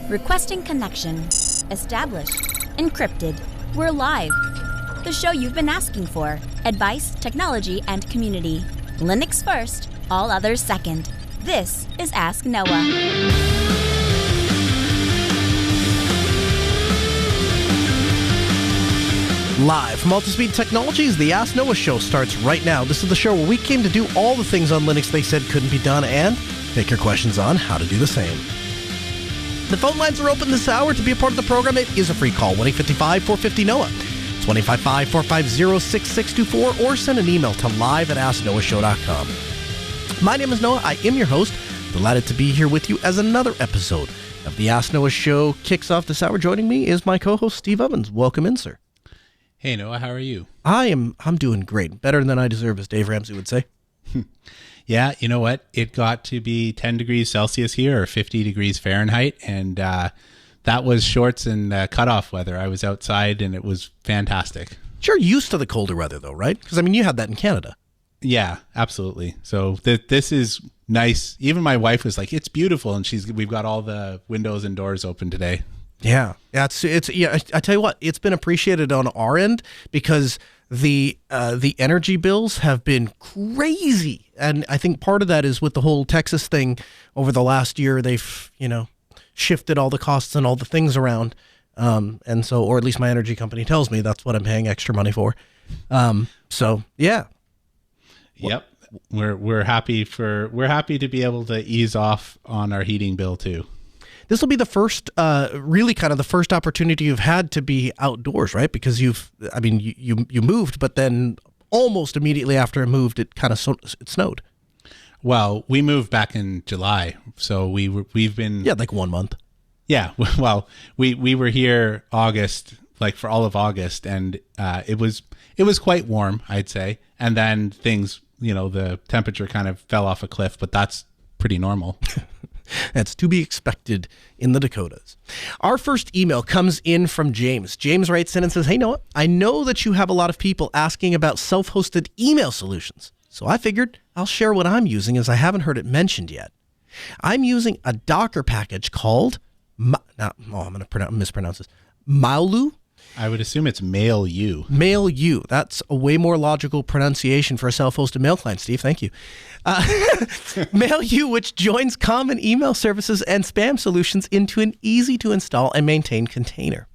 Requesting connection. Established. Encrypted. We're live. The show you've been asking for. Advice, technology, and community. Linux first, all others second. This is Ask Noah. Live from Altispeed Technologies, the Ask Noah show starts right now. This is the show where we came to do all the things on Linux they said couldn't be done and take your questions on how to do the same. The phone lines are open this hour. To be a part of the program, it is a free call, 1-855-450-NOAH. It's 1-855-450-6624, or send an email to live@asknoahshow.com. My name is Noah. I am your host. Delighted to be here with you as another episode of the Ask Noah show kicks off this hour. Joining me is my co-host, Steve Ovens. Welcome in, sir. Hey, Noah, how are you? I'm doing great. Better than I deserve, as Dave Ramsey would say. Yeah, you know what? It got to be 10 degrees Celsius here, or 50 degrees Fahrenheit, and that was shorts and cutoff weather. I was outside, and it was fantastic. You're used to the colder weather, though, right? Because, I mean, you had that in Canada. Yeah, absolutely. So this is nice. Even my wife was like, it's beautiful, and we've got all the windows and doors open today. Yeah, it's I tell you what, it's been appreciated on our end because the energy bills have been crazy, and I think part of that is with the whole Texas thing over the last year. They've shifted all the costs and all the things around, and so, or at least my energy company tells me that's what I'm paying extra money for. So yeah, yep, we're happy to be able to ease off on our heating bill too. This will be the first, really kind of the first opportunity you've had to be outdoors, right? Because you moved, but then almost immediately after it moved, it kind of it snowed. Well, we moved back in July, so we've been like 1 month. Yeah, well, we were here August, like for all of August, and it was quite warm, I'd say, and then things, the temperature kind of fell off a cliff, but that's pretty normal. That's to be expected in the Dakotas. Our first email comes in from James. James writes in and says, "Hey Noah, I know that you have a lot of people asking about self-hosted email solutions, so I figured I'll share what I'm using as I haven't heard it mentioned yet. I'm using a Docker package called, I'm going to mispronounce this, Maulu. I would assume it's Mail-U. Mail-U. That's a way more logical pronunciation for a self-hosted mail client, Steve. Thank you. Mail-U, which joins common email services and spam solutions into an easy-to-install and maintain container.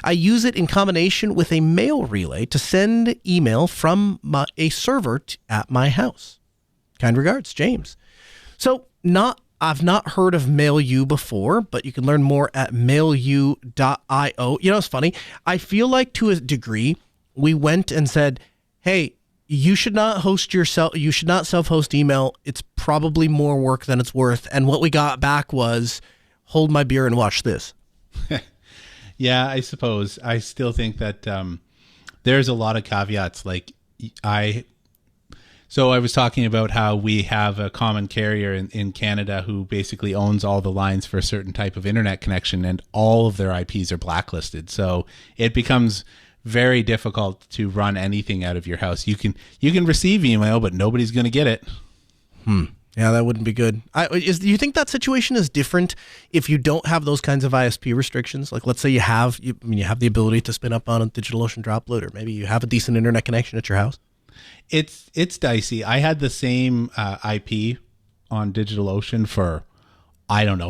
I use it in combination with a mail relay to send email from a server at my house. Kind regards, James." So I've not heard of Mail-U before, but you can learn more at mailu.io. It's funny. I feel like to a degree, we went and said, hey, you should not self-host email. It's probably more work than it's worth. And what we got back was, hold my beer and watch this. Yeah, I suppose. I still think that there's a lot of caveats. So I was talking about how we have a common carrier in Canada who basically owns all the lines for a certain type of internet connection, and all of their IPs are blacklisted. So it becomes very difficult to run anything out of your house. You can receive email, but nobody's going to get it. Yeah, that wouldn't be good. Do you think that situation is different if you don't have those kinds of ISP restrictions? Like, let's say you have the ability to spin up on a DigitalOcean droplet, or maybe you have a decent internet connection at your house. It's dicey. I had the same IP on DigitalOcean for,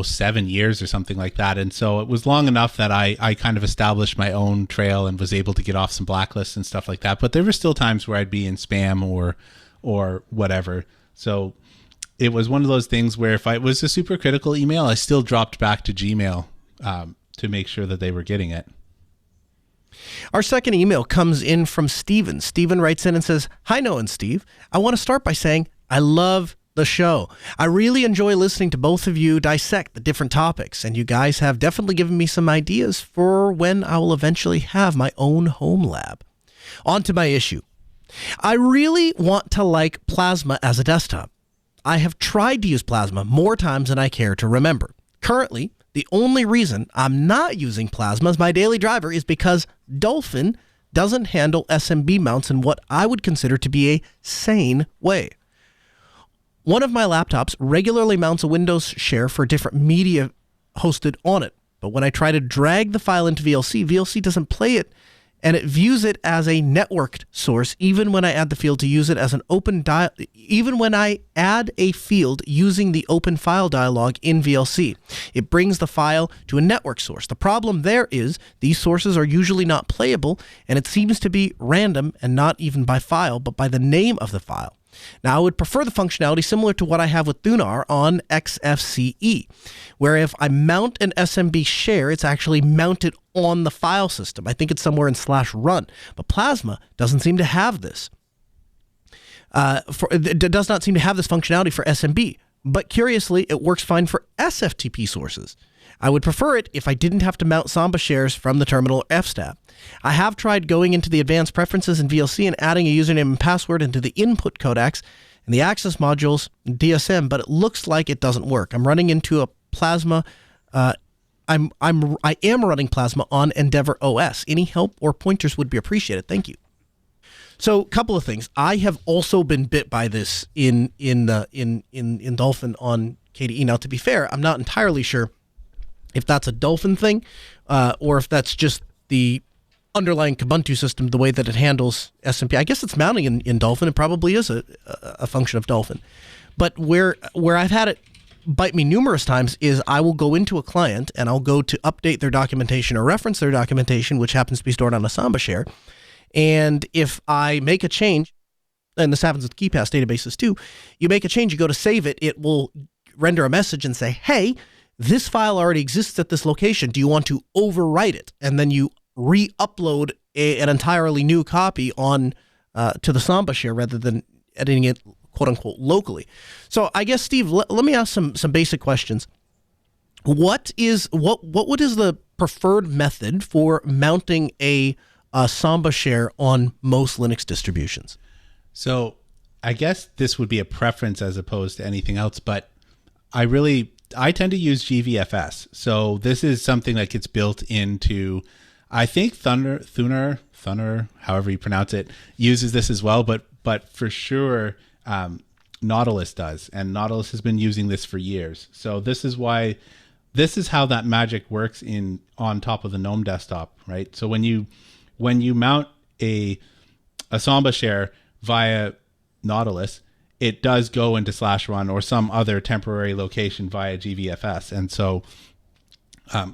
7 years or something like that. And so it was long enough that I kind of established my own trail and was able to get off some blacklists and stuff like that. But there were still times where I'd be in spam or whatever. So it was one of those things where if it was a super critical email, I still dropped back to Gmail to make sure that they were getting it. Our second email comes in from Steven. Steven writes in and says, "Hi, Noah and Steve. I want to start by saying I love the show. I really enjoy listening to both of you dissect the different topics, and you guys have definitely given me some ideas for when I will eventually have my own home lab. On to my issue. I really want to like Plasma as a desktop. I have tried to use Plasma more times than I care to remember. Currently, the only reason I'm not using Plasma as my daily driver is because Dolphin doesn't handle SMB mounts in what I would consider to be a sane way. One of my laptops regularly mounts a Windows share for different media hosted on it. But when I try to drag the file into VLC, VLC doesn't play it, and it views it as a networked source, even when I add the field to use it as an open even when I add a field using the open file dialog in VLC. It brings the file to a network source. The problem there is these sources are usually not playable, and it seems to be random, and not even by file, but by the name of the file. Now, I would prefer the functionality similar to what I have with Thunar on XFCE, where if I mount an SMB share, it's actually mounted on the file system. I think it's somewhere in /run, but Plasma doesn't seem to have this. It does not seem to have this functionality for SMB, but curiously, it works fine for SFTP sources. I would prefer it if I didn't have to mount Samba shares from the terminal or fstab. I have tried going into the advanced preferences in VLC and adding a username and password into the input codecs and the access modules DSM, but it looks like it doesn't work. I'm running into a Plasma. I am running Plasma on Endeavour OS. Any help or pointers would be appreciated. Thank you. So, a couple of things. I have also been bit by this in Dolphin on KDE. Now, to be fair, I'm not entirely sure if that's a Dolphin thing, or if that's just the underlying Kubuntu system, the way that it handles SMP. I guess it's mounting in Dolphin. It probably is a function of Dolphin. But where I've had it bite me numerous times is I will go into a client and I'll go to update their documentation or reference their documentation, which happens to be stored on a Samba share. And if I make a change, and this happens with KeePass databases too, you make a change, you go to save it, it will render a message and say, hey, this file already exists at this location. Do you want to overwrite it? And then you re-upload an entirely new copy on to the Samba share rather than editing it, quote unquote, locally. So I guess, Steve, let me ask some basic questions. What is the preferred method for mounting a Samba share on most Linux distributions? So I guess this would be a preference as opposed to anything else, but I tend to use GVFS. So this is something that gets built into, I think Thunar, however you pronounce it, uses this as well, but for sure Nautilus does, and Nautilus has been using this for years. So this is how that magic works on top of the Gnome desktop, right? So when you mount a Samba share via Nautilus, it does go into /run or some other temporary location via GVFS. And so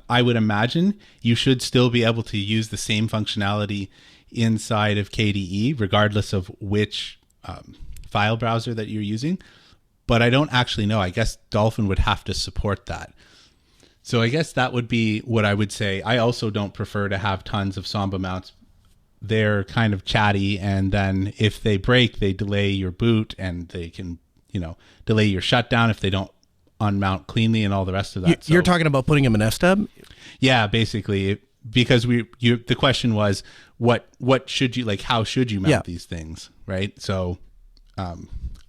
I would imagine you should still be able to use the same functionality inside of KDE, regardless of which file browser that you're using. But I don't actually know. I guess Dolphin would have to support that. So I guess that would be what I would say. I also don't prefer to have tons of Samba mounts. They're kind of chatty, and then if they break, they delay your boot, and they can, delay your shutdown if they don't unmount cleanly and all the rest of that. You're talking about putting them in fstab? Yeah, basically, because the question was what should you, like, how should you mount these things, right? So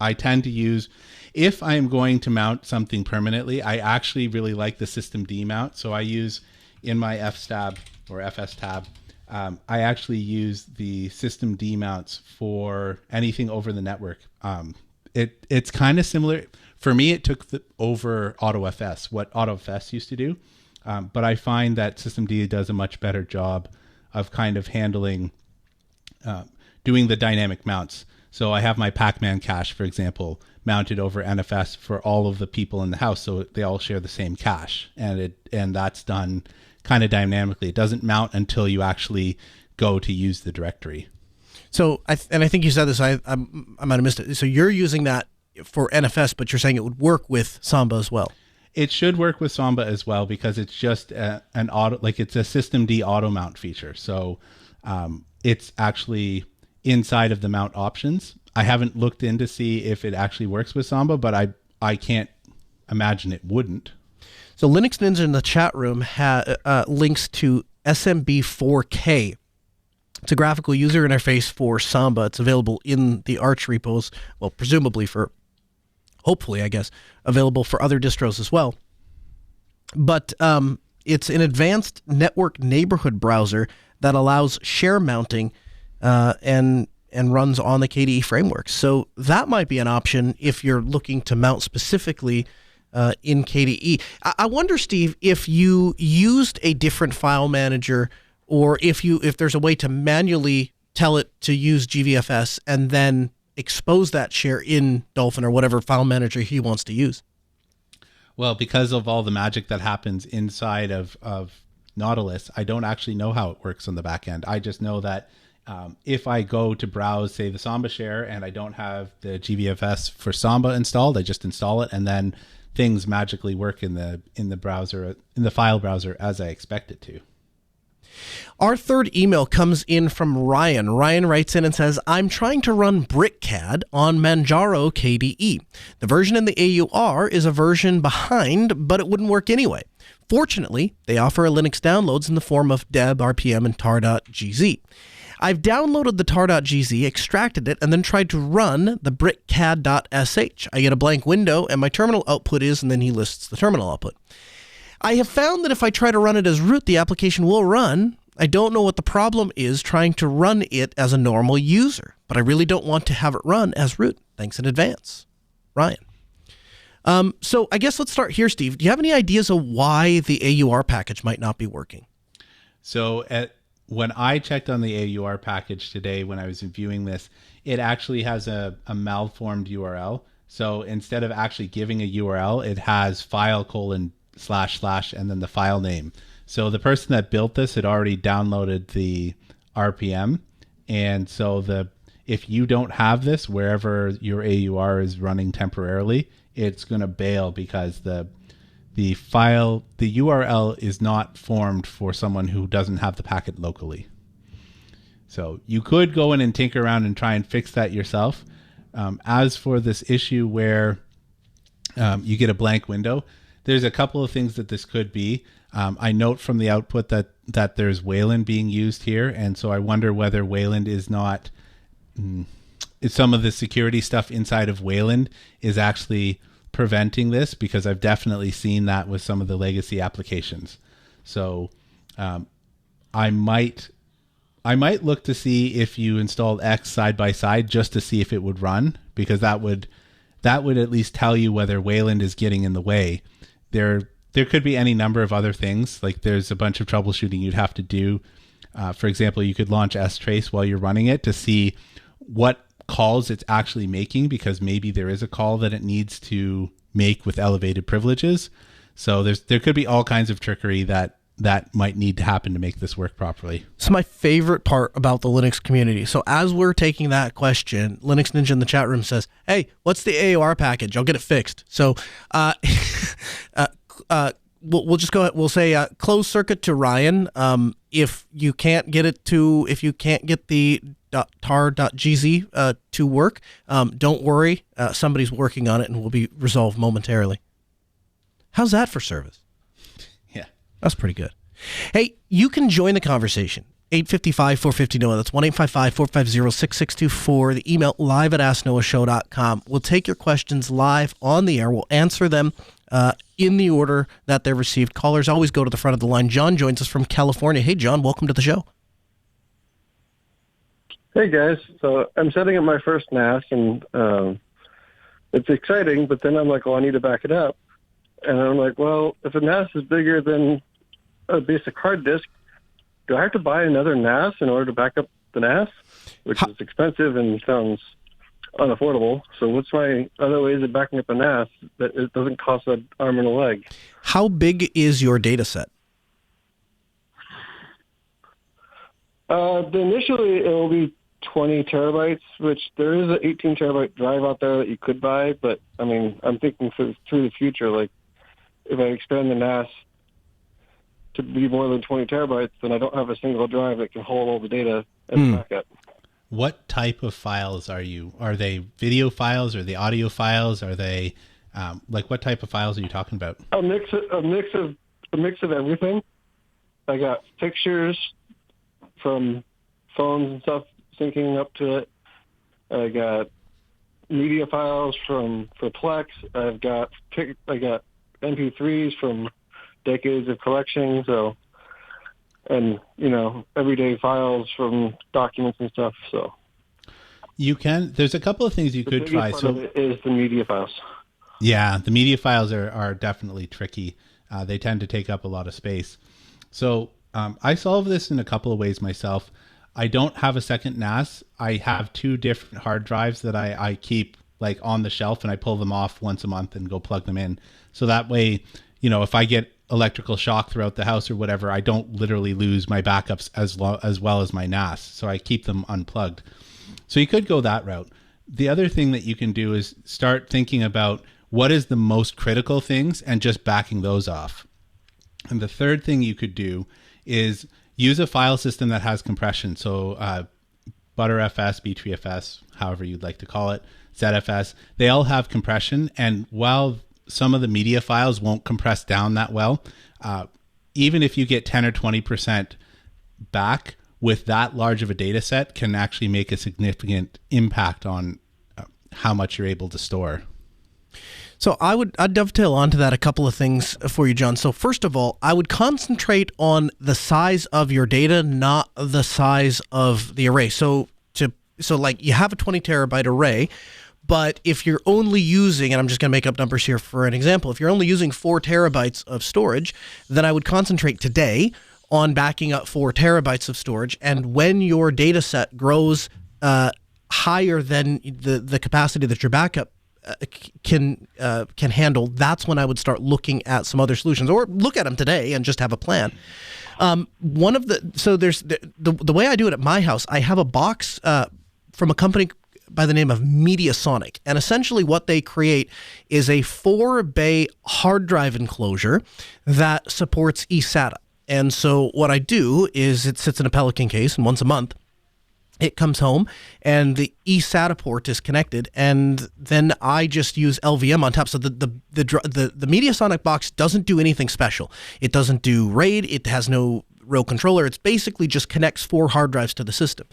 I tend to use, if I am going to mount something permanently, I actually really like the systemd mount. So I use in my fstab or FS tab, I actually use the systemd mounts for anything over the network. It's kind of similar. For me, it took over AutoFS, what AutoFS used to do. But I find that systemd does a much better job of kind of handling, doing the dynamic mounts. So I have my Pac-Man cache, for example, mounted over NFS for all of the people in the house, so they all share the same cache, and that's done kind of dynamically. It doesn't mount until you actually go to use the directory. So, I think you said this, I might have missed it. So you're using that for NFS, but you're saying it would work with Samba as well. It should work with Samba as well, because it's just an auto, like it's a systemd auto mount feature. So it's actually inside of the mount options. I haven't looked in to see if it actually works with Samba, but I can't imagine it wouldn't. So Linux Ninja in the chat room links to SMB4K. It's a graphical user interface for Samba. It's available in the Arch repos, well, presumably hopefully, I guess, available for other distros as well. But it's an advanced network neighborhood browser that allows share mounting and runs on the KDE framework. So that might be an option if you're looking to mount specifically in KDE. I wonder, Steve, if you used a different file manager, or if there's a way to manually tell it to use GVFS and then expose that share in Dolphin or whatever file manager he wants to use. Well, because of all the magic that happens inside of Nautilus, I don't actually know how it works on the back end. I just know that if I go to browse, say, the Samba share, and I don't have the GVFS for Samba installed, I just install it, and then things magically work in the browser, in the file browser, as I expect it to. Our third email comes in from Ryan. Ryan writes in and says, I'm trying to run BrickCAD on Manjaro KDE. The version in the AUR is a version behind, but it wouldn't work anyway. Fortunately, they offer a Linux downloads in the form of deb, rpm, and tar.gz. I've downloaded the tar.gz, extracted it, and then tried to run the brickcad.sh. I get a blank window, and my terminal output is, and then he lists the terminal output. I have found that if I try to run it as root, the application will run. I don't know what the problem is trying to run it as a normal user, but I really don't want to have it run as root. Thanks in advance. Ryan. So I guess let's start here, Steve. Do you have any ideas of why the AUR package might not be working? So when I checked on the AUR package today, when I was viewing this, it actually has a malformed URL. So instead of actually giving a URL, it has file : / and then the file name. So the person that built this had already downloaded the RPM. And so if you don't have this wherever your AUR is running temporarily, it's going to bail because the URL is not formed for someone who doesn't have the packet locally. So you could go in and tinker around and try and fix that yourself. As for this issue where you get a blank window, there's a couple of things that this could be. I note from the output that there's Wayland being used here, and so I wonder whether Wayland is not... some of the security stuff inside of Wayland is actually preventing this, because I've definitely seen that with some of the legacy applications. So I might look to see if you installed X side by side just to see if it would run, because that would at least tell you whether Wayland is getting in the way. There could be any number of other things. Like there's a bunch of troubleshooting you'd have to do. For example, you could launch strace while you're running it to see what calls it's actually making, because maybe there is a call that it needs to make with elevated privileges. So there could be all kinds of trickery that might need to happen to make this work properly. It's my favorite part about the Linux community. So as we're taking that question, Linux Ninja in the chat room says, hey, what's the AOR package? I'll get it fixed. So we'll just go ahead. We'll say closed circuit to Ryan. If you can't get the tar.gz to work, don't worry. Somebody's working on it and will be resolved momentarily. How's that for service? Yeah. That's pretty good. Hey, you can join the conversation. 855-450-NOAH. That's 1-855-450-6624. The email live@asknoahshow.com. We'll take your questions live on the air. We'll answer them in the order that they're received. Callers always go to the front of the line. John joins us from California. Hey, John, welcome to the show. Hey, guys. So I'm setting up my first NAS, and it's exciting, but then I'm like, well, I need to back it up. And I'm like, well, if a NAS is bigger than a basic hard disk, do I have to buy another NAS in order to back up the NAS, which is expensive and sounds unaffordable? So what's my other ways of backing up a NAS that it doesn't cost an arm and a leg? How big is your data set? Initially, it will be 20 terabytes, which there is an 18 terabyte drive out there that you could buy. But, I mean, I'm thinking through the future, like if I expand the NAS to be more than 20 terabytes, then I don't have a single drive that can hold all the data as backup. What type of files are they video files? Are they audio files? Are they what type of files are you talking about? A mix of everything. I got pictures from phones and stuff syncing up to it. I got media files for Plex. I got MP3s from decades of collection. So, and everyday files from documents and stuff. So there's a couple of things you could try. So it is the media files. Yeah, the media files are definitely tricky. They tend to take up a lot of space. So I solve this in a couple of ways myself. I don't have a second NAS. I have 2 different hard drives that I keep like on the shelf, and I pull them off once a month and go plug them in. So that way, if I get electrical shock throughout the house or whatever, I don't literally lose my backups as well as my NAS. So I keep them unplugged. So you could go that route. The other thing that you can do is start thinking about what is the most critical things and just backing those off. And the third thing you could do is use a file system that has compression. So ButterFS, B3FS, however you'd like to call it, ZFS, they all have compression. And while some of the media files won't compress down that well, even if you get 10 or 20% back with that large of a data set, can actually make a significant impact on how much you're able to store. So I'd dovetail onto that a couple of things for you, John. So first of all, I would concentrate on the size of your data, not the size of the array. So like you have a 20 terabyte array, but if you're only using, and I'm just going to make up numbers here for an example, if you're only using 4 terabytes of storage, then I would concentrate today on backing up 4 terabytes of storage. And when your data set grows higher than the capacity that your backup can handle, that's when I would start looking at some other solutions, or look at them today and just have a plan. There's the way I do it at my house, I have a box from a company by the name of Mediasonic, and essentially what they create is a 4-bay hard drive enclosure that supports eSATA. And so what I do is it sits in a Pelican case, and once a month it comes home and the eSATA port is connected, and then I just use LVM on top. So the Mediasonic box doesn't do anything special. It doesn't do RAID. It has no real controller. It's basically just connects 4 hard drives to the system.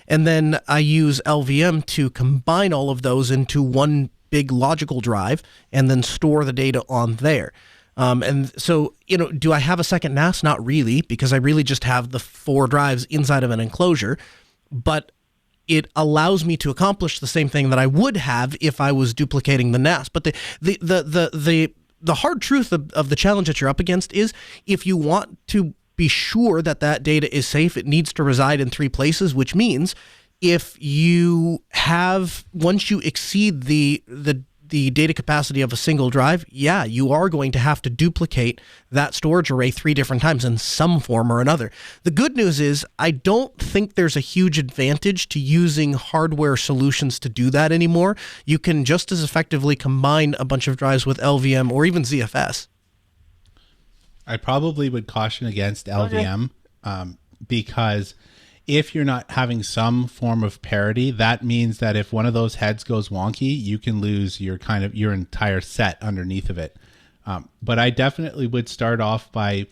And then I use LVM to combine all of those into one big logical drive and then store the data on there. And so, do I have a second NAS? Not really, because I really just have the 4 drives inside of an enclosure. But it allows me to accomplish the same thing that I would have if I was duplicating the NAS. But the hard truth of the challenge that you're up against is, if you want to be sure that data is safe, it needs to reside in 3 places, which means if you have, once you exceed the data capacity of a single drive, you are going to have to duplicate that storage array 3 different times in some form or another. The good news is I don't think there's a huge advantage to using hardware solutions to do that anymore. You can just as effectively combine a bunch of drives with LVM or even ZFS. I probably would caution against LVM because if you're not having some form of parity, that means that if one of those heads goes wonky, you can lose your entire set underneath of it. But I definitely would start off by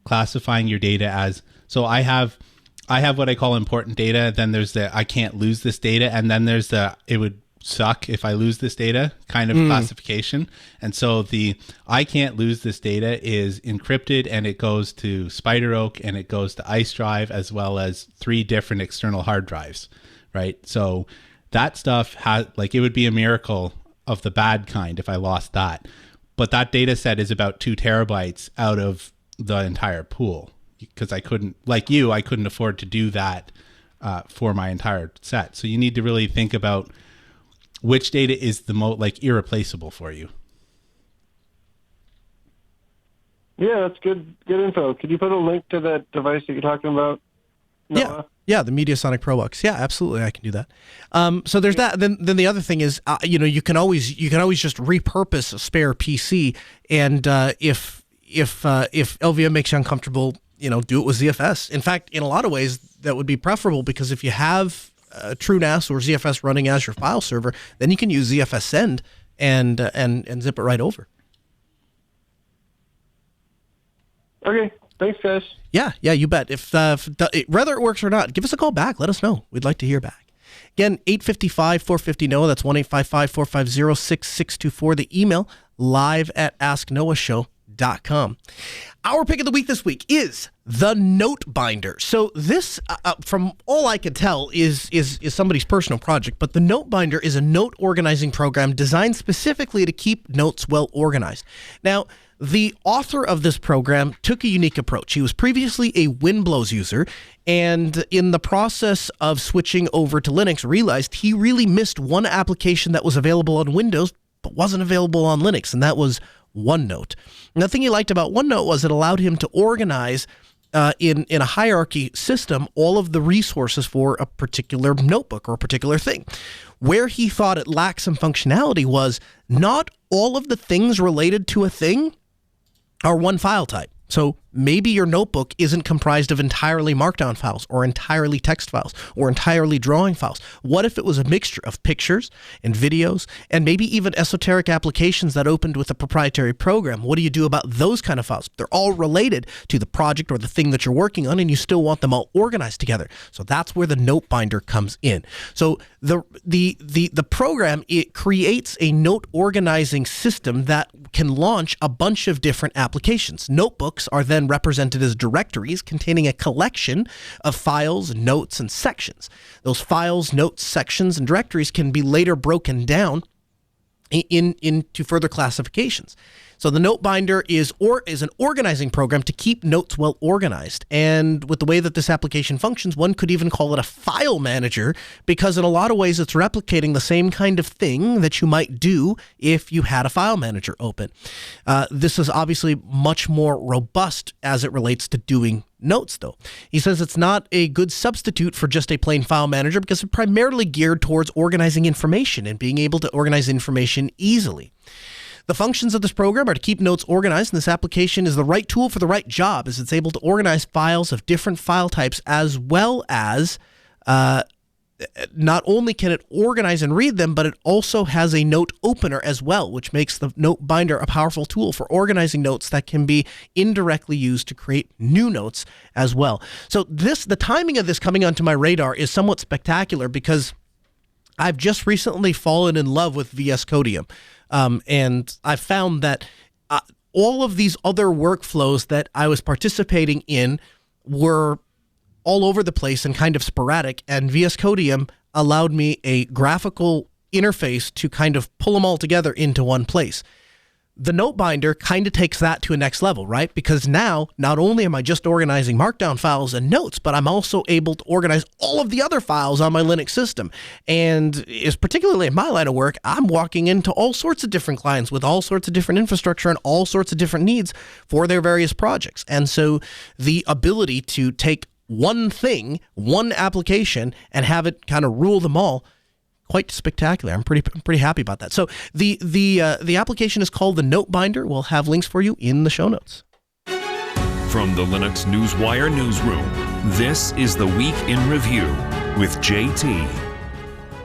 classifying your data as, so I have what I call important data. Then there's the I can't lose this data, and then there's the it would suck if I lose this data kind of classification. And so the I can't lose this data is encrypted, and it goes to Spider Oak, and it goes to Ice Drive, as well as 3 different external hard drives, right? So that stuff has, like, it would be a miracle of the bad kind if I lost that. But that data set is about 2 terabytes out of the entire pool, because I couldn't afford to do that for my entire set. So you need to really think about which data is the most irreplaceable for you. Yeah, that's good info. Could you put a link to that device that you're talking about, Noah? Yeah, the Mediasonic ProBox. Yeah, absolutely, I can do that. So there's that. Then the other thing is, you can always just repurpose a spare PC, and if LVM makes you uncomfortable, do it with ZFS. In fact, in a lot of ways, that would be preferable, because if you have TrueNAS or ZFS running as your file server, then you can use ZFS send and zip it right over. Okay, thanks, guys. Yeah, you bet. If whether it works or not, give us a call back. Let us know. We'd like to hear back. Again, 855-450-NOAH. That's 1-855-450-6624. The email, live@asknoahshow.com. BrickCAD.com. Our pick of the week this week is the Notebinder. So this, from all I can tell, is somebody's personal project, but the Notebinder is a note organizing program designed specifically to keep notes well organized. Now, the author of this program took a unique approach. He was previously a Windows user, and in the process of switching over to Linux, realized he really missed one application that was available on Windows, but wasn't available on Linux, and that was OneNote. And the thing he liked about OneNote was it allowed him to organize in a hierarchy system all of the resources for a particular notebook or a particular thing. Where he thought it lacked some functionality was not all of the things related to a thing are one file type. So maybe your notebook isn't comprised of entirely markdown files or entirely text files or entirely drawing files. What if it was a mixture of pictures and videos and maybe even esoteric applications that opened with a proprietary program? What do you do about those kind of files? They're all related to the project or the thing that you're working on, and you still want them all organized together. So that's where the Notebinder comes in. So the program, it creates a note organizing system that can launch a bunch of different applications. Notebooks are then represented as directories containing a collection of files, notes, and sections. Those files, notes, sections, and directories can be later broken down into further classifications. So the Notebinder is an organizing program to keep notes well organized. And with the way that this application functions, one could even call it a file manager, because in a lot of ways it's replicating the same kind of thing that you might do if you had a file manager open. This is obviously much more robust as it relates to doing notes, though. He says it's not a good substitute for just a plain file manager because it's primarily geared towards organizing information and being able to organize information easily. The functions of this program are to keep notes organized, and this application is the right tool for the right job, as it's able to organize files of different file types, as well as not only can it organize and read them, but it also has a note opener as well, which makes the Notebinder a powerful tool for organizing notes that can be indirectly used to create new notes as well. So the timing of this coming onto my radar is somewhat spectacular because I've just recently fallen in love with VS Codium. And I found that all of these other workflows that I was participating in were all over the place and kind of sporadic, and VS Codium allowed me a graphical interface to kind of pull them all together into one place. The Notebinder kind of takes that to a next level, right? Because now, not only am I just organizing markdown files and notes, but I'm also able to organize all of the other files on my Linux system. And is particularly in my line of work, I'm walking into all sorts of different clients with all sorts of different infrastructure and all sorts of different needs for their various projects. And so the ability to take one thing, one application, and have it kind of rule them all, quite spectacular. I'm pretty happy about that. So the application is called the Notebinder. We'll have links for you in the show notes. From the Linux Newswire newsroom, this is the Week in Review with JT.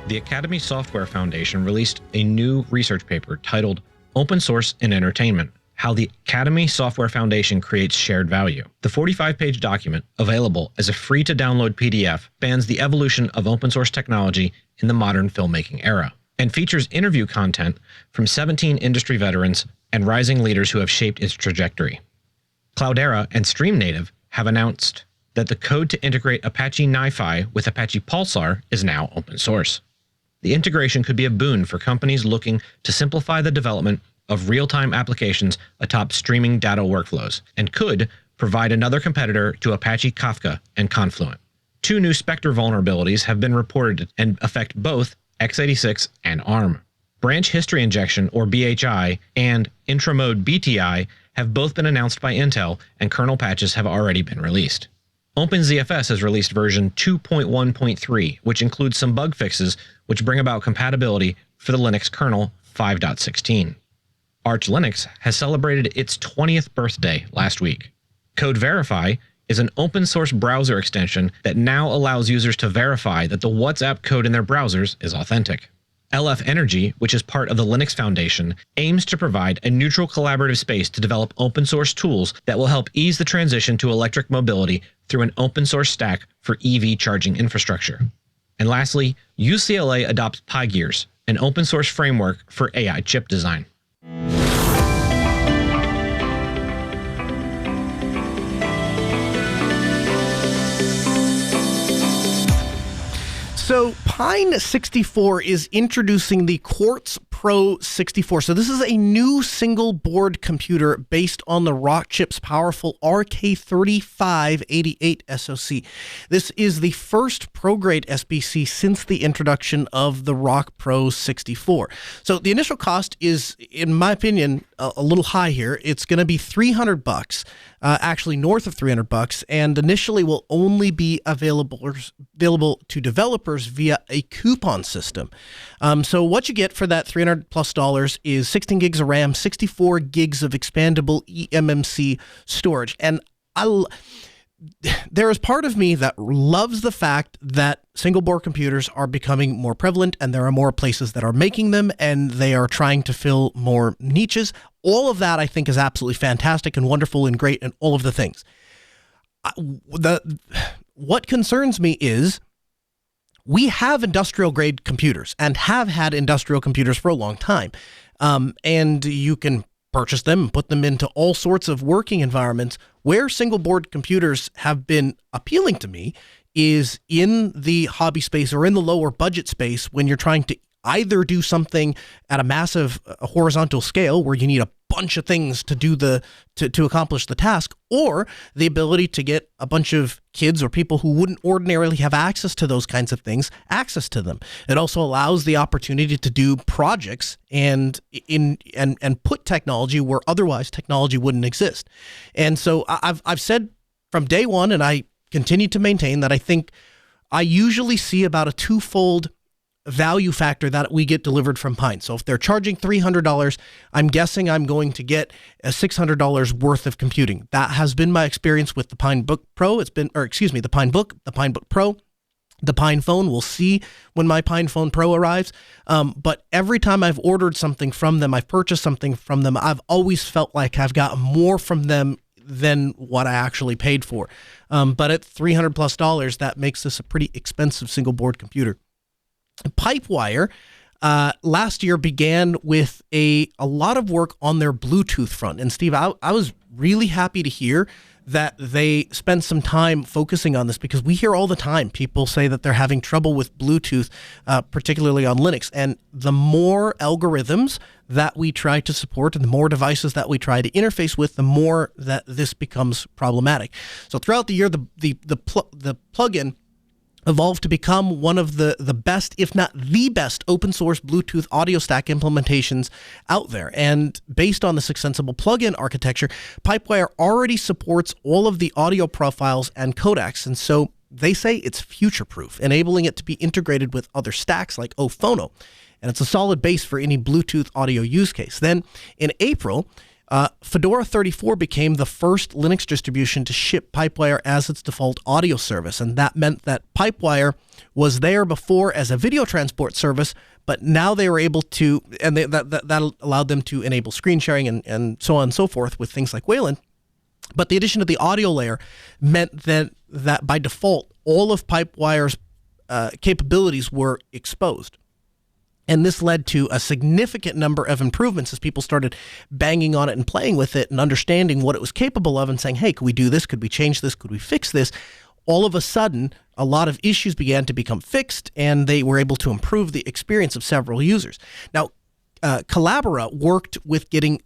The Academy Software Foundation released a new research paper titled Open Source in Entertainment: How the Academy Software Foundation Creates Shared Value. The 45-page document, available as a free-to-download PDF, spans the evolution of open source technology in the modern filmmaking era, and features interview content from 17 industry veterans and rising leaders who have shaped its trajectory. Cloudera and StreamNative have announced that the code to integrate Apache NiFi with Apache Pulsar is now open source. The integration could be a boon for companies looking to simplify the development of real-time applications atop streaming data workflows, and could provide another competitor to Apache Kafka and Confluent. 2 new Spectre vulnerabilities have been reported and affect both x86 and ARM. Branch History Injection, or BHI, and Intramode BTI have both been announced by Intel, and kernel patches have already been released. OpenZFS has released version 2.1.3, which includes some bug fixes which bring about compatibility for the Linux kernel 5.16. Arch Linux has celebrated its 20th birthday last week. Code Verify is an open source browser extension that now allows users to verify that the WhatsApp code in their browsers is authentic. LF Energy, which is part of the Linux Foundation, aims to provide a neutral collaborative space to develop open source tools that will help ease the transition to electric mobility through an open source stack for EV charging infrastructure. And lastly, UCLA adopts PyGears, an open source framework for AI chip design. So Pine 64 is introducing the Quartz Pro 64. So this is a new single board computer based on the Rockchip's powerful RK3588 SoC. This is the first pro-grade SBC since the introduction of the Rock Pro 64. So the initial cost is, in my opinion, a little high here. It's going to be $300, actually north of $300, and initially will only be available to developers via a coupon system. So what you get for that $300+ is 16 gigs of RAM, 64 gigs of expandable eMMC storage. And there is part of me that loves the fact that single board computers are becoming more prevalent, and there are more places that are making them, and they are trying to fill more niches. All of that I think is absolutely fantastic and wonderful and great and all of the things. What concerns me is we have industrial grade computers and have had industrial computers for a long time. And you can purchase them and put them into all sorts of working environments. Where single board computers have been appealing to me is in the hobby space or in the lower budget space, when you're trying to either do something at a massive horizontal scale where you need a bunch of things to do to accomplish the task, or the ability to get a bunch of kids or people who wouldn't ordinarily have access to those kinds of things, access to them. It also allows the opportunity to do projects and put technology where otherwise technology wouldn't exist. And so I've said from day one, and I continue to maintain, that I think I usually see about a twofold value factor that we get delivered from Pine. So if they're charging $300, I'm guessing I'm going to get a $600 worth of computing. That has been my experience with the Pine Book Pro. The Pine Book, the Pine Book Pro, the Pine Phone. We'll see when my Pine Phone Pro arrives. But every time I've ordered something from them, I've purchased something from them, I've always felt like I've got more from them than what I actually paid for. But at $300+, that makes this a pretty expensive single board computer. Pipewire last year began with a lot of work on their Bluetooth front. And Steve, I was really happy to hear that they spent some time focusing on this, because we hear all the time people say that they're having trouble with Bluetooth, particularly on Linux. And the more algorithms that we try to support and the more devices that we try to interface with, the more that this becomes problematic. So throughout the year, the plugin evolved to become one of the best, if not the best, open source Bluetooth audio stack implementations out there. And based on this extensible plugin architecture, Pipewire already supports all of the audio profiles and codecs. And so they say it's future-proof, enabling it to be integrated with other stacks like Ophono. And it's a solid base for any Bluetooth audio use case. Then in April, Fedora 34 became the first Linux distribution to ship Pipewire as its default audio service, and that meant that Pipewire was there before as a video transport service, but now they were able to, and that allowed them to enable screen sharing and so on and so forth with things like Wayland. But the addition of the audio layer meant that by default, all of Pipewire's capabilities were exposed. And this led to a significant number of improvements as people started banging on it and playing with it and understanding what it was capable of and saying, hey, could we do this? Could we change this? Could we fix this? All of a sudden, a lot of issues began to become fixed, and they were able to improve the experience of several users. Now, Collabora worked with getting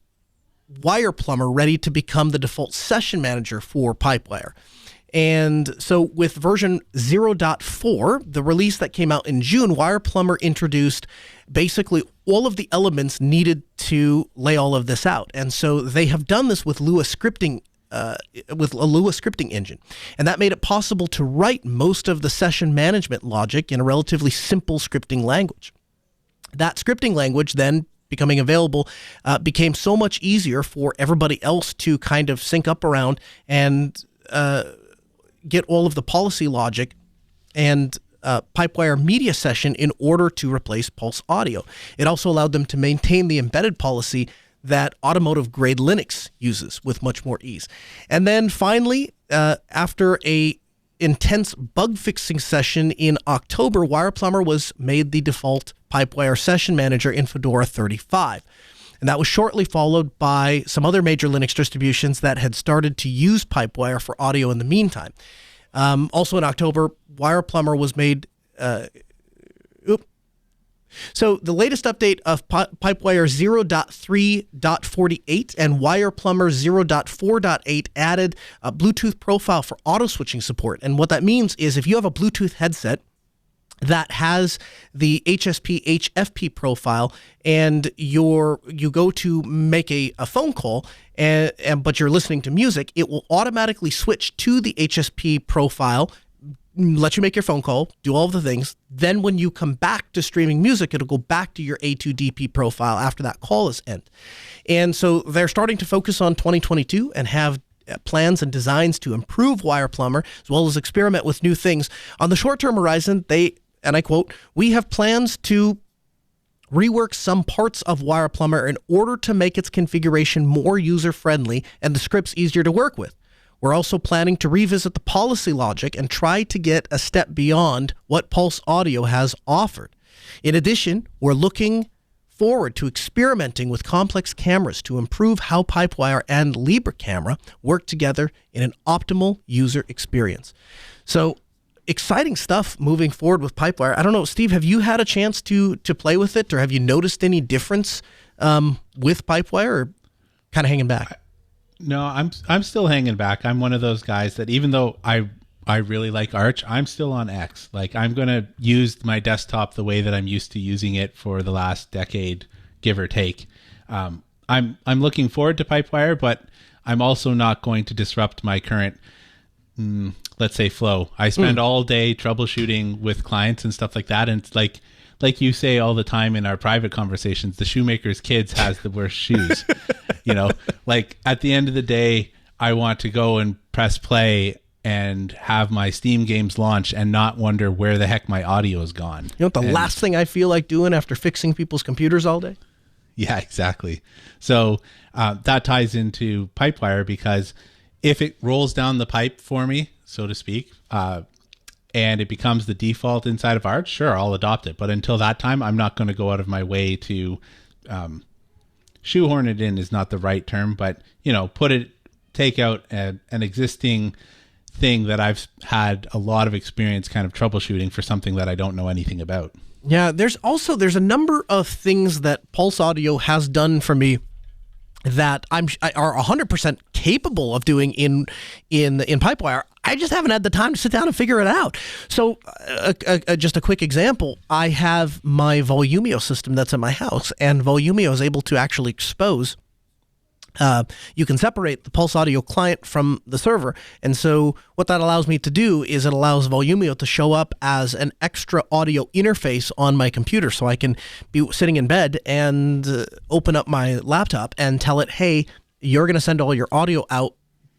WirePlumber ready to become the default session manager for Pipewire. And so with version 0.4, the release that came out in June, WirePlumber introduced basically all of the elements needed to lay all of this out. And so they have done this with Lua scripting, with a Lua scripting engine. And that made it possible to write most of the session management logic in a relatively simple scripting language. That scripting language then becoming available became so much easier for everybody else to kind of sync up around and get all of the policy logic and Pipewire media session in order to replace Pulse Audio. It also allowed them to maintain the embedded policy that automotive-grade Linux uses with much more ease. And then finally, after a intense bug-fixing session in October, WirePlumber was made the default Pipewire session manager in Fedora 35. And that was shortly followed by some other major Linux distributions that had started to use Pipewire for audio in the meantime. Also in October, WirePlumber was made So the latest update of Pipewire 0.3.48 and WirePlumber 0.4.8 added a Bluetooth profile for auto switching support. And what that means is if you have a Bluetooth headset that has the HSP HFP profile and you go to make a phone call but you're listening to music, it will automatically switch to the HSP profile, let you make your phone call, do all of the things. Then when you come back to streaming music, it'll go back to your A2DP profile after that call is end. And so they're starting to focus on 2022 and have plans and designs to improve WirePlumber, as well as experiment with new things. On the short-term horizon, they, and I quote, "We have plans to rework some parts of WirePlumber in order to make its configuration more user-friendly and the scripts easier to work with. We're also planning to revisit the policy logic and try to get a step beyond what Pulse Audio has offered. In addition, we're looking forward to experimenting with complex cameras to improve how Pipewire and Libre Camera work together in an optimal user experience." So exciting stuff moving forward with Pipewire. I don't know, Steve, have you had a chance to play with it, or have you noticed any difference with Pipewire, or kind of hanging back? No, I'm still hanging back. I'm one of those guys that even though I really like Arch, I'm still on X. Like, I'm going to use my desktop the way that I'm used to using it for the last decade, give or take. I'm looking forward to Pipewire, but I'm also not going to disrupt my current, let's say, flow. I spend all day troubleshooting with clients and stuff like that, and it's like you say all the time in our private conversations, the shoemaker's kids has the worst shoes. You know, like at the end of the day, I want to go and press play and have my Steam games launch and not wonder where the heck my audio is gone. You know what the last thing I feel like doing after fixing people's computers all day? Yeah, exactly. So that ties into Pipewire, because if it rolls down the pipe for me, so to speak, and it becomes the default inside of Arch, sure, I'll adopt it. But until that time, I'm not going to go out of my way to shoehorn it in is not the right term, but, you know, take out an existing thing that I've had a lot of experience kind of troubleshooting for something that I don't know anything about. Yeah, there's a number of things that Pulse Audio has done for me that are 100% capable of doing in Pipewire. I just haven't had the time to sit down and figure it out. So just a quick example, I have my Volumio system that's in my house, and Volumio is able to actually expose. You can separate the Pulse Audio client from the server. And so what that allows me to do is it allows Volumio to show up as an extra audio interface on my computer. So I can be sitting in bed and open up my laptop and tell it, hey, you're going to send all your audio out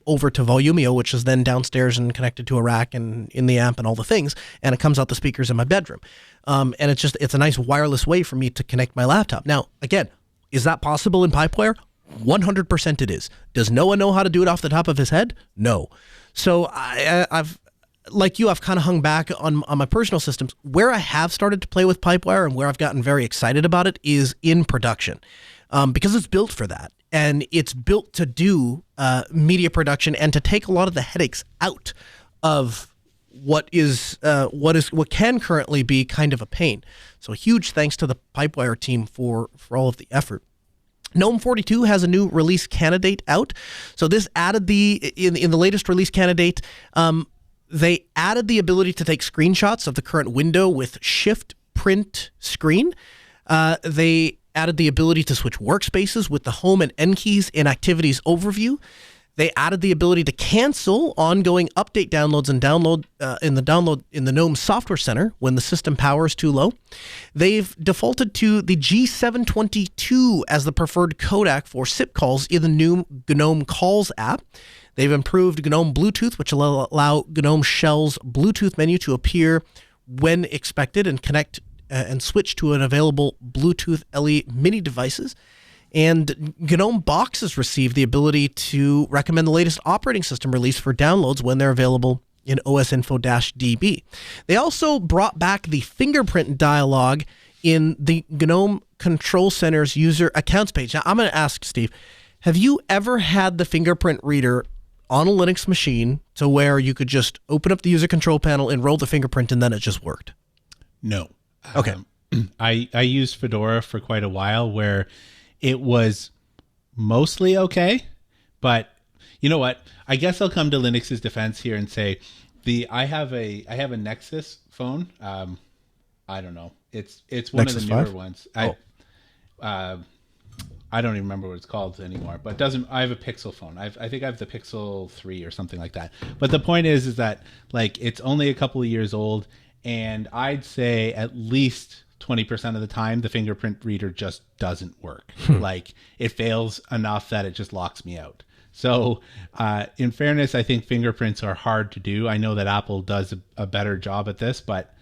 over to Volumio, which is then downstairs and connected to a rack and in the amp and all the things. And it comes out the speakers in my bedroom. And it's a nice wireless way for me to connect my laptop. Now, again, is that possible in Pipewire? 100% it is. Does Noah know how to do it off the top of his head? No. So I've, like you, I've kind of hung back on my personal systems. Where I have started to play with Pipewire and where I've gotten very excited about it is in production, because it's built for that. And it's built to do media production and to take a lot of the headaches out of what can currently be kind of a pain. So a huge thanks to the Pipewire team for all of the effort. Gnome 42 has a new release candidate out. So this added in the latest release candidate, they added the ability to take screenshots of the current window with Shift Print Screen. They added the ability to switch workspaces with the Home and N keys in Activities Overview. They added the ability to cancel ongoing update downloads and download in the Gnome Software Center when the system power is too low. They've defaulted to the G722 as the preferred codec for SIP calls in the new Gnome Calls app. They've improved Gnome Bluetooth, which will allow Gnome Shell's Bluetooth menu to appear when expected and connect and switch to an available Bluetooth LE mini devices. And Gnome Boxes received the ability to recommend the latest operating system release for downloads when they're available in OSInfo-DB. They also brought back the fingerprint dialog in the Gnome Control Center's user accounts page. Now, I'm going to ask, Steve, have you ever had the fingerprint reader on a Linux machine to where you could just open up the user control panel, enroll the fingerprint, and then it just worked? No. Okay. I used Fedora for quite a while where it was mostly okay, but you know what? I guess I'll come to Linux's defense here and say I have a Nexus phone. I don't know. It's one Nexus of the newer 5? ones. I don't even remember what it's called anymore, but I have a Pixel phone. I think I have the Pixel 3 or something like that. But the point is that like it's only a couple of years old, and I'd say at least 20% of the time the fingerprint reader just doesn't work. Like it fails enough that it just locks me out. So in fairness, I think fingerprints are hard to do. I know that Apple does a better job at this, but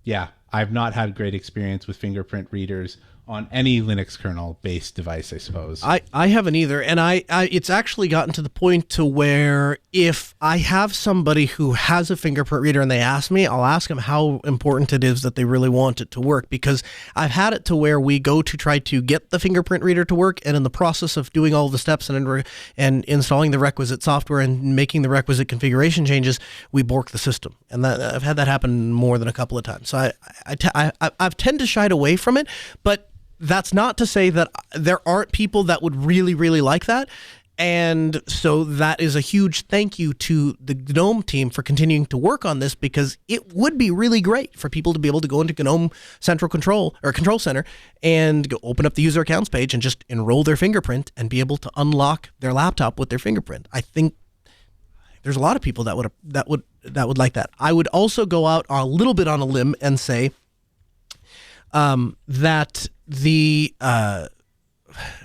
yeah, I've not had great experience with fingerprint readers on any Linux kernel based device, I suppose. I haven't either, and I it's actually gotten to the point to where if I have somebody who has a fingerprint reader and they ask me, I'll ask them how important it is that they really want it to work, because I've had it to where we go to try to get the fingerprint reader to work, and in the process of doing all the steps and installing the requisite software and making the requisite configuration changes, we bork the system, and that I've had that happen more than a couple of times. So I've tend to shy away from it, but that's not to say that there aren't people that would really, really like that. And so that is a huge thank you to the Gnome team for continuing to work on this, because it would be really great for people to be able to go into Gnome Central Control or Control Center and go open up the user accounts page and just enroll their fingerprint and be able to unlock their laptop with their fingerprint. I think there's a lot of people that would like that. I would also go out a little bit on a limb and say that the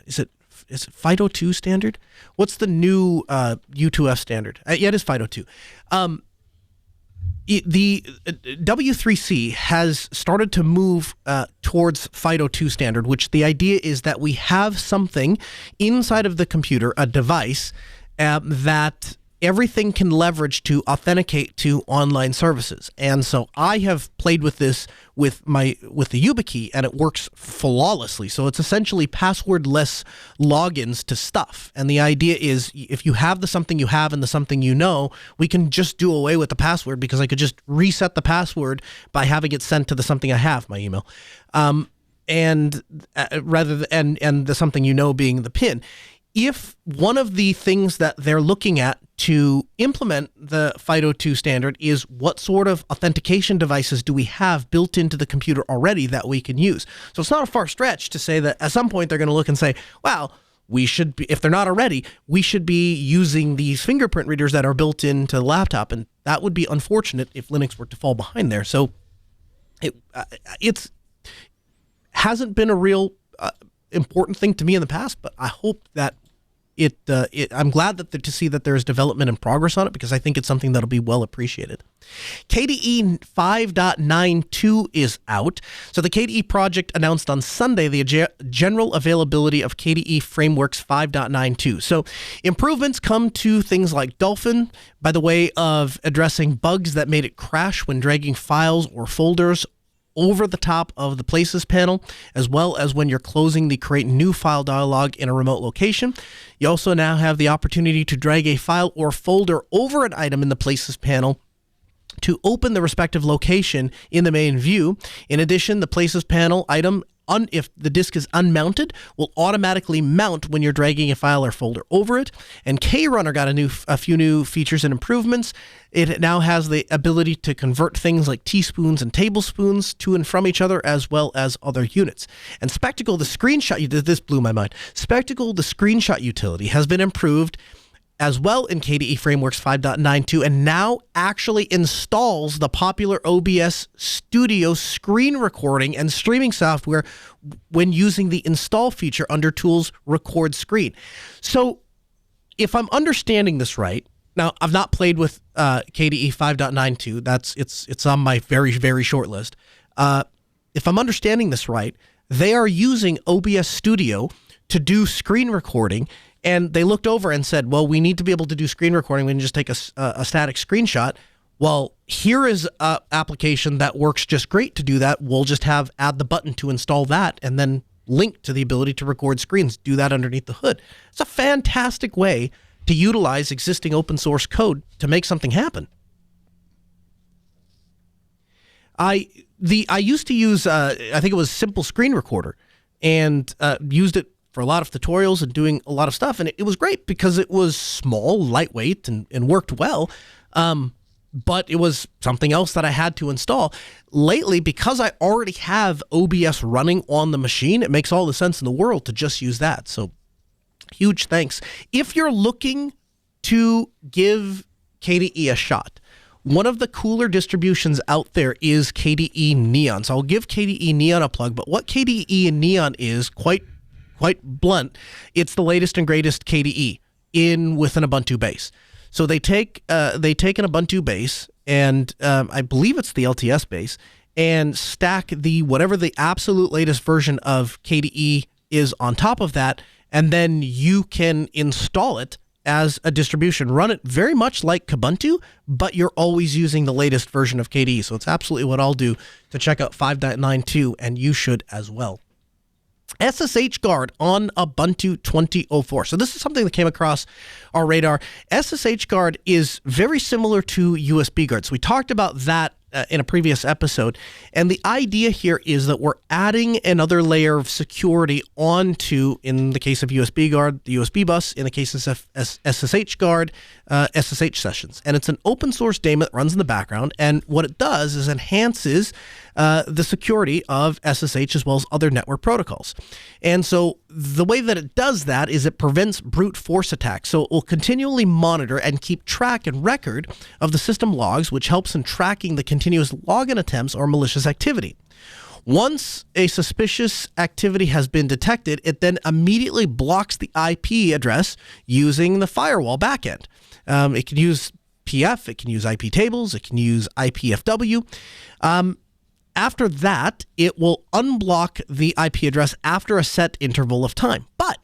is it FIDO2 standard? What's the new U2F standard? Yeah, it is FIDO2. The W3C has started to move towards FIDO2 standard, which the idea is that we have something inside of the computer, a device, that everything can leverage to authenticate to online services. And so I have played with this with the YubiKey, and it works flawlessly. So it's essentially passwordless logins to stuff. And the idea is if you have the something you have and the something you know, we can just do away with the password, because I could just reset the password by having it sent to the something I have, my email. And the something you know being the PIN. If one of the things that they're looking at to implement the FIDO2 standard is what sort of authentication devices do we have built into the computer already that we can use. So it's not a far stretch to say that at some point they're going to look and say, well, we should be, if they're not already, we should be using these fingerprint readers that are built into the laptop. And that would be unfortunate if Linux were to fall behind there. So it's hasn't been a real important thing to me in the past, but I hope that I'm glad to see that there is development and progress on it, because I think it's something that'll be well appreciated. KDE 5.92 is out. So the KDE project announced on Sunday the general availability of KDE Frameworks 5.92. So improvements come to things like Dolphin by the way of addressing bugs that made it crash when dragging files or folders over the top of the Places panel, as well as when you're closing the Create New File dialog in a remote location. You also now have the opportunity to drag a file or folder over an item in the Places panel to open the respective location in the main view. In addition, the Places panel item, if the disk is unmounted, will automatically mount when you're dragging a file or folder over it. And KRunner got a few new features and improvements. It now has the ability to convert things like teaspoons and tablespoons to and from each other, as well as other units. And Spectacle, the screenshot, this blew my mind. Spectacle, the screenshot utility, has been improved as well in KDE Frameworks 5.92, and now actually installs the popular OBS Studio screen recording and streaming software when using the install feature under Tools Record Screen. So if I'm understanding this right, now I've not played with KDE 5.92, it's on my very, very short list. If I'm understanding this right, they are using OBS Studio to do screen recording. And they looked over and said, well, we need to be able to do screen recording. We can just take a static screenshot. Well, here is an application that works just great to do that. We'll just add the button to install that and then link to the ability to record screens. Do that underneath the hood. It's a fantastic way to utilize existing open source code to make something happen. I used to use, I think it was Simple Screen Recorder, and used it for a lot of tutorials and doing a lot of stuff. And it was great because it was small, lightweight, and worked well. But it was something else that I had to install. Lately, because I already have OBS running on the machine, it makes all the sense in the world to just use that. So huge thanks. If you're looking to give KDE a shot, one of the cooler distributions out there is KDE Neon. So I'll give KDE Neon a plug, but what KDE Neon is, quite blunt, it's the latest and greatest KDE with an Ubuntu base. So they take an Ubuntu base, and I believe it's the LTS base, and stack whatever the absolute latest version of KDE is on top of that, and then you can install it as a distribution. Run it very much like Kubuntu, but you're always using the latest version of KDE. So it's absolutely what I'll do to check out 5.92, and you should as well. SSH Guard on Ubuntu 20.04. So this is something that came across our radar. SSH Guard is very similar to USB Guard. So we talked about that in a previous episode. And the idea here is that we're adding another layer of security onto, in the case of USB Guard, the USB bus, in the case of SSH Guard, SSH sessions. And it's an open source daemon that runs in the background. And what it does is enhances the security of SSH as well as other network protocols. And so the way that it does that is it prevents brute force attacks. So it will continually monitor and keep track and record of the system logs, which helps in tracking the continuous login attempts or malicious activity. Once a suspicious activity has been detected, it then immediately blocks the IP address using the firewall backend. It can use PF, it can use IP tables, it can use IPFW. After that, it will unblock the IP address after a set interval of time. But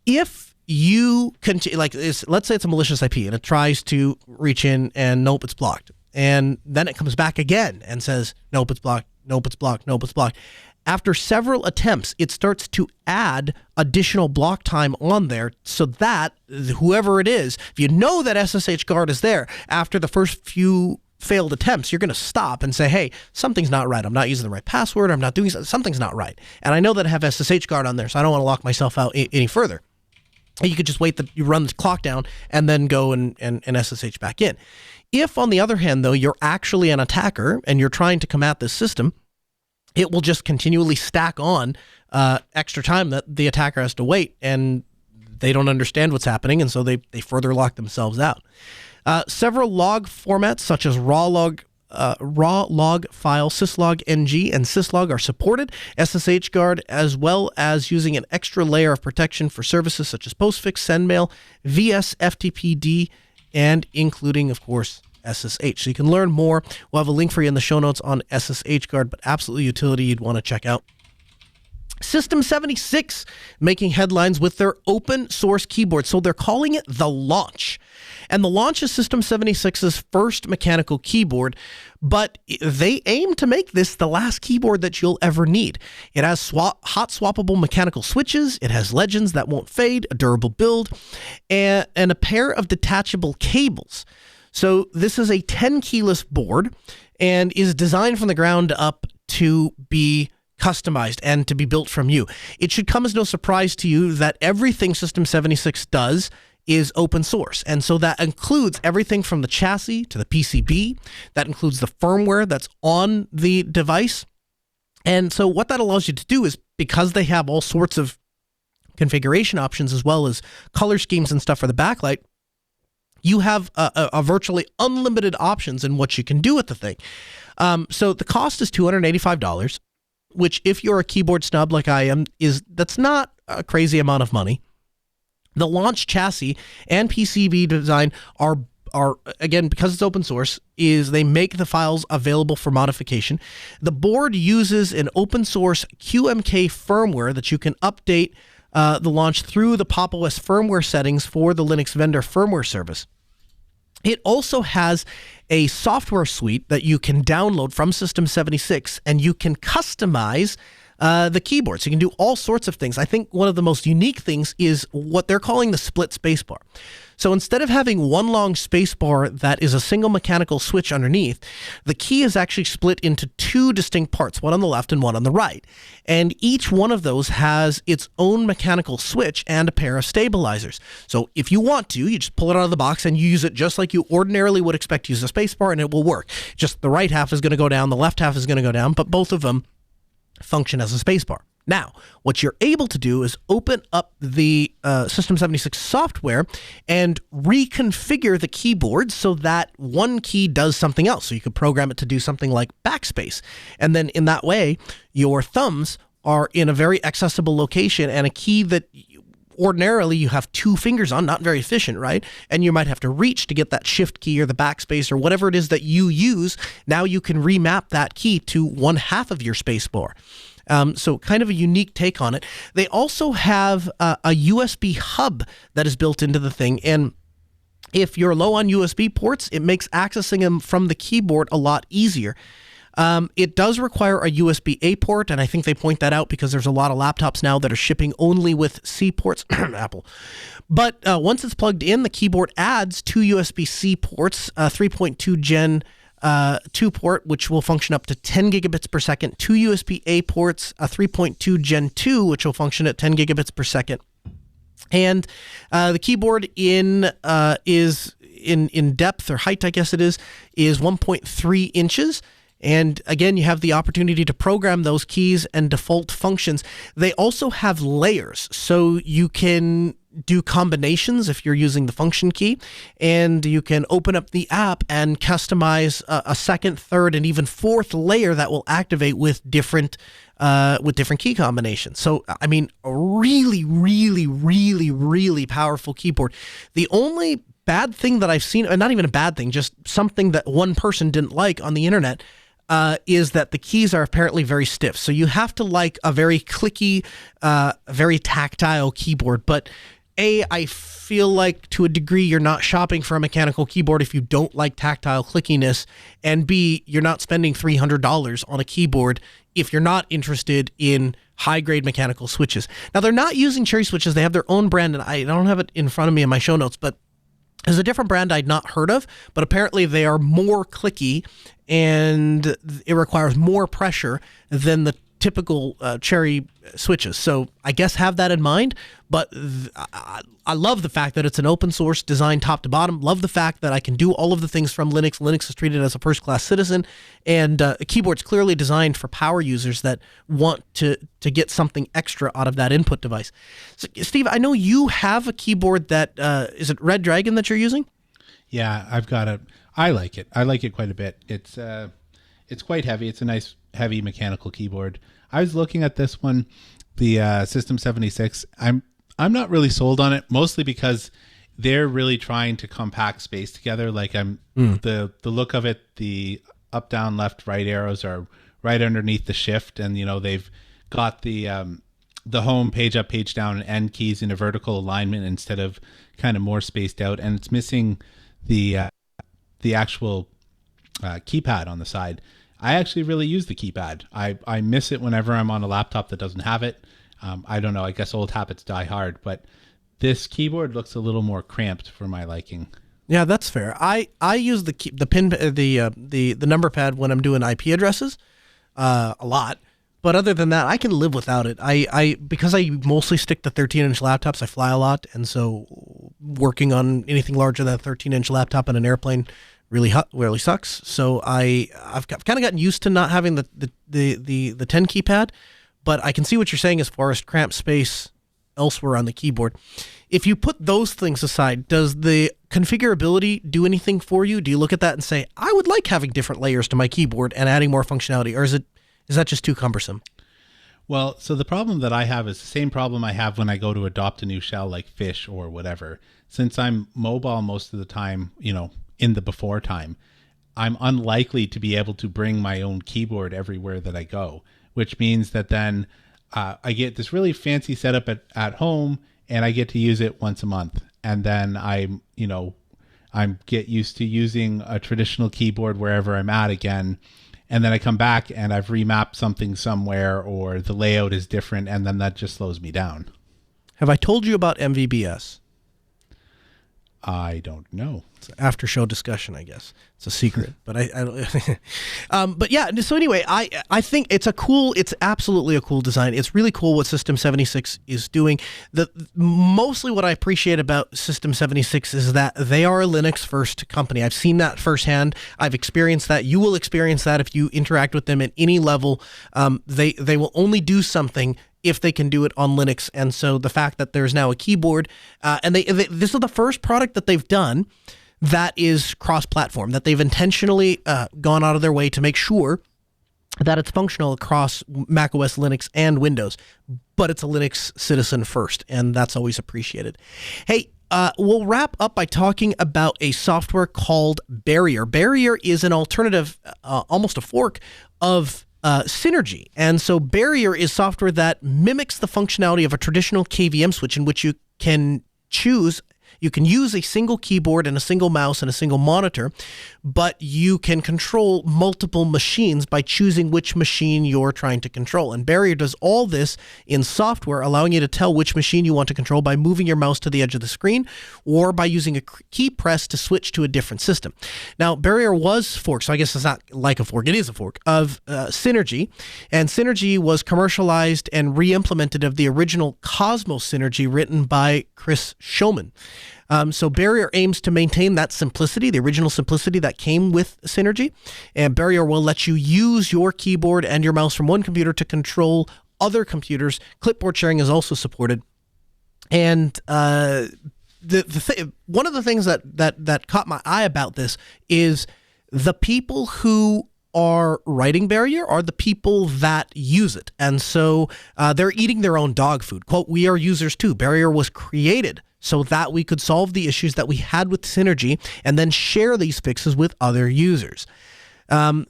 if you continue, let's say it's a malicious IP and it tries to reach in and nope, it's blocked. And then it comes back again and says, nope, it's blocked, nope, it's blocked, nope, it's blocked. After several attempts, it starts to add additional block time on there so that whoever it is, if you know that SSH Guard is there, after the first few failed attempts, you're going to stop and say, hey, something's not right. I'm not using the right password. I'm not doing something's not right. And I know that I have SSH Guard on there, so I don't want to lock myself out any further. And you could just wait you run the clock down and then go and SSH back in. If, on the other hand, though, you're actually an attacker and you're trying to combat this system, it will just continually stack on extra time that the attacker has to wait, and they don't understand what's happening, and so they further lock themselves out. Several log formats such as raw log file, syslog ng, and syslog are supported. SSH Guard, as well as using an extra layer of protection for services such as postfix, sendmail, VS, FTPD, and including, of course, SSH. So you can learn more. We'll have a link for you in the show notes on SSH Guard, but absolutely utility you'd want to check out. System 76 making headlines with their open source keyboard. So they're calling it the Launch. And the Launch is System 76's first mechanical keyboard, but they aim to make this the last keyboard that you'll ever need. It has hot swappable mechanical switches, it has legends that won't fade, a durable build, and a pair of detachable cables. So this is a 10 keyless board and is designed from the ground up to be customized and to be built from you. It should come as no surprise to you that everything System 76 does is open source. And so that includes everything from the chassis to the PCB. That includes the firmware that's on the device. And so what that allows you to do is, because they have all sorts of configuration options as well as color schemes and stuff for the backlight, you have a virtually unlimited options in what you can do with the thing. So the cost is $285, which, if you're a keyboard snub like I am, that's not a crazy amount of money. The Launch chassis and PCB design are again, because it's open source, they make the files available for modification. The board uses an open source QMK firmware that you can update the Launch through the Pop! OS firmware settings for the Linux vendor firmware service. It also has a software suite that you can download from System 76, and you can customize the keyboard. So you can do all sorts of things. I think one of the most unique things is what they're calling the split spacebar. So instead of having one long spacebar that is a single mechanical switch underneath, the key is actually split into two distinct parts, one on the left and one on the right. And each one of those has its own mechanical switch and a pair of stabilizers. So if you want to, you just pull it out of the box and you use it just like you ordinarily would expect to use a spacebar, and it will work. Just the right half is going to go down, the left half is going to go down, but both of them function as a spacebar. Now, what you're able to do is open up the System76 software and reconfigure the keyboard so that one key does something else. So you could program it to do something like backspace. And then in that way, your thumbs are in a very accessible location, and a key that ordinarily you have two fingers on, not very efficient, right? And you might have to reach to get that shift key or the backspace or whatever it is that you use. Now you can remap that key to one half of your spacebar. So kind of a unique take on it. They also have a USB hub that is built into the thing. And if you're low on USB ports, it makes accessing them from the keyboard a lot easier. It does require a USB-A port, and I think they point that out because there's a lot of laptops now that are shipping only with C ports, Apple. But once it's plugged in, the keyboard adds two USB-C ports, 3.2 Gen 2 port, which will function up to 10 gigabits per second, two USB-A ports, a 3.2 Gen 2, which will function at 10 gigabits per second. And the keyboard is in depth or height, I guess it is 1.3 inches. And again, you have the opportunity to program those keys and default functions. They also have layers, so you can do combinations if you're using the function key, and you can open up the app and customize a second, third, and even fourth layer that will activate with different key combinations. So, I mean, a really, really, really, really powerful keyboard. The only bad thing that I've seen, and not even a bad thing, just something that one person didn't like on the internet, is that the keys are apparently very stiff. So you have to like a very clicky, very tactile keyboard. But A, I feel like to a degree you're not shopping for a mechanical keyboard if you don't like tactile clickiness. And B, you're not spending $300 on a keyboard if you're not interested in high-grade mechanical switches. Now, they're not using cherry switches. They have their own brand, and I don't have it in front of me in my show notes, but there's a different brand I'd not heard of, but apparently they are more clicky and it requires more pressure than the typical cherry switches. So I guess have that in mind, but I love the fact that it's an open source design top to bottom. Love the fact that I can do all of the things from Linux. Linux is treated as a first-class citizen, and a keyboard's clearly designed for power users that want to get something extra out of that input device. So, Steve, I know you have a keyboard that, is it Red Dragon that you're using? Yeah, I've got it. I like it. I like it quite a bit. It's quite heavy. It's a nice heavy mechanical keyboard. I was looking at this one, the System76. I'm not really sold on it, mostly because they're really trying to compact space together. Like the look of it, the up, down, left, right arrows are right underneath the shift, and they've got the home, page up, page down, and end keys in a vertical alignment instead of kind of more spaced out, and it's missing the actual keypad on the side. I actually really use the keypad. I miss it whenever I'm on a laptop that doesn't have it. I don't know. I guess old habits die hard, but this keyboard looks a little more cramped for my liking. Yeah, that's fair. I use the number pad when I'm doing IP addresses a lot, but other than that, I can live without it. Because I mostly stick to 13-inch laptops. I fly a lot, and so working on anything larger than a 13-inch laptop on an airplane really sucks. So I've kind of gotten used to not having the 10 keypad, but I can see what you're saying as far as cramped space elsewhere on the keyboard. If you put those things aside, does the configurability do anything for you? Do you look at that and say, I would like having different layers to my keyboard and adding more functionality, or is that just too cumbersome? Well, so the problem that I have is the same problem I have when I go to adopt a new shell like Fish or whatever. Since I'm mobile most of the time, in the before time, I'm unlikely to be able to bring my own keyboard everywhere that I go, which means that then I get this really fancy setup at home, and I get to use it once a month. And then I get used to using a traditional keyboard wherever I'm at again. and then I come back and I've remapped something somewhere, or the layout is different, and then that just slows me down. Have I told you about MVBS? I don't know. It's an after-show discussion, I guess. It's a secret, but I don't. But yeah. So anyway, I think it's absolutely a cool design. It's really cool what System 76 is doing. Mostly what I appreciate about System 76 is that they are a Linux-first company. I've seen that firsthand. I've experienced that. You will experience that if you interact with them at any level. They will only do something if they can do it on Linux. And so the fact that there's now a keyboard, and this is the first product that they've done that is cross-platform, that they've intentionally gone out of their way to make sure that it's functional across macOS, Linux, and Windows. But it's a Linux citizen first, and that's always appreciated. Hey, we'll wrap up by talking about a software called Barrier. Barrier is an alternative, almost a fork of Synergy. And so Barrier is software that mimics the functionality of a traditional KVM switch, in which you can use a single keyboard and a single mouse and a single monitor, but you can control multiple machines by choosing which machine you're trying to control. And Barrier does all this in software, allowing you to tell which machine you want to control by moving your mouse to the edge of the screen, or by using a key press to switch to a different system. Now, Barrier was forked, so I guess it's not like a fork, it is a fork, of Synergy. And Synergy was commercialized and re-implemented of the original Cosmos Synergy written by Chris Shulman. So Barrier aims to maintain that simplicity, the original simplicity that came with Synergy. And Barrier will let you use your keyboard and your mouse from one computer to control other computers. Clipboard sharing is also supported. And one of the things that caught my eye about this is the people who are writing Barrier are the people that use it. And so they're eating their own dog food. Quote, "We are users too. Barrier was created so that we could solve the issues that we had with Synergy and then share these fixes with other users."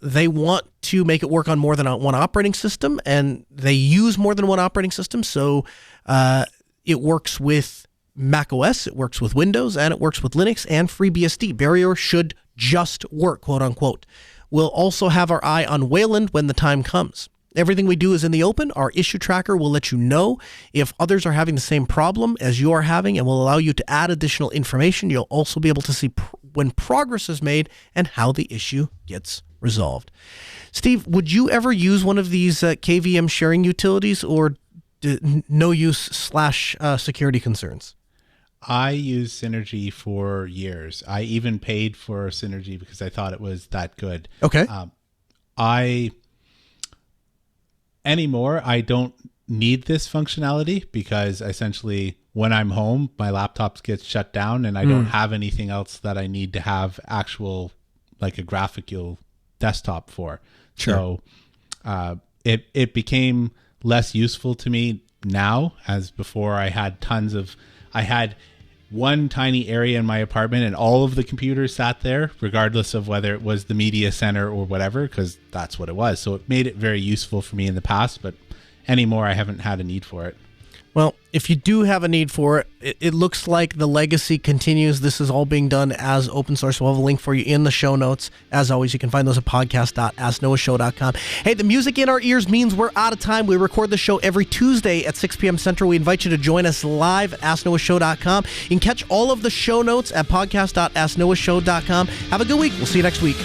They want to make it work on more than one operating system, and they use more than one operating system. So it works with macOS, it works with Windows, and it works with Linux and FreeBSD. Barrier should just work, quote unquote. We'll also have our eye on Wayland when the time comes. Everything we do is in the open. Our issue tracker will let you know if others are having the same problem as you are having, and will allow you to add additional information. You'll also be able to see when progress is made and how the issue gets resolved. Steve, would you ever use one of these KVM sharing utilities, or no use / security concerns? I used Synergy for years. I even paid for Synergy because I thought it was that good. Okay. Anymore, I don't need this functionality, because essentially when I'm home, my laptop gets shut down and I don't have anything else that I need to have actual, like a graphical desktop for. Sure. So it became less useful to me now, as before I had one tiny area in my apartment and all of the computers sat there, regardless of whether it was the media center or whatever, because that's what it was. So it made it very useful for me in the past, but anymore I haven't had a need for it. Well, if you do have a need for it, it looks like the legacy continues. This is all being done as open source. We'll have a link for you in the show notes. As always, you can find those at podcast.asknoahshow.com. Hey, the music in our ears means we're out of time. We record the show every Tuesday at 6 p.m. Central. We invite you to join us live at asknoahshow.com. You can catch all of the show notes at podcast.asknoahshow.com. Have a good week. We'll see you next week.